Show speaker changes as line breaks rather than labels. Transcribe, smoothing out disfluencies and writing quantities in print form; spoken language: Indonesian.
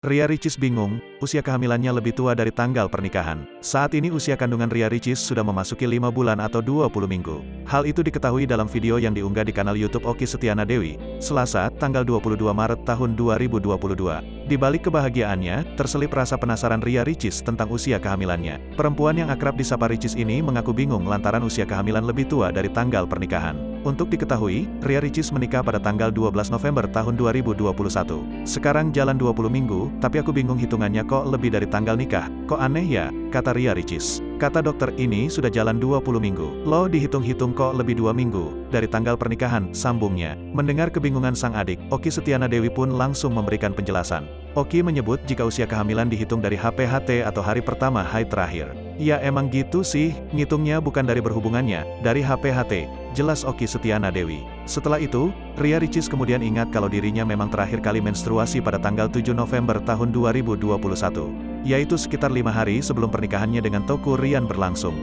Ria Ricis bingung, usia kehamilannya lebih tua dari tanggal pernikahan. Saat ini usia kandungan Ria Ricis sudah memasuki 5 bulan atau 20 minggu. Hal itu diketahui dalam video yang diunggah di kanal YouTube Okky Setiana Dewi, Selasa, tanggal 22 Maret tahun 2022. Di balik kebahagiaannya, terselip rasa penasaran Ria Ricis tentang usia kehamilannya. Perempuan yang akrab disapa Ricis ini mengaku bingung lantaran usia kehamilan lebih tua dari tanggal pernikahan. Untuk diketahui, Ria Ricis menikah pada tanggal 12 November tahun 2021. Sekarang jalan 20 minggu, tapi aku bingung hitungannya kok lebih dari tanggal nikah. Kok aneh ya, kata Ria Ricis. Kata dokter ini sudah jalan 20 minggu. Loh dihitung-hitung kok lebih 2 minggu dari tanggal pernikahan, sambungnya. Mendengar kebingungan sang adik, Okky Setiana Dewi pun langsung memberikan penjelasan. Okky menyebut jika usia kehamilan dihitung dari HPHT atau hari pertama haid terakhir. Ya emang gitu sih, ngitungnya bukan dari berhubungannya, dari HPHT, jelas Okky Setiana Dewi. Setelah itu, Ria Ricis kemudian ingat kalau dirinya memang terakhir kali menstruasi pada tanggal 7 November tahun 2021. Yaitu sekitar 5 hari sebelum pernikahannya dengan Teuku Ryan berlangsung.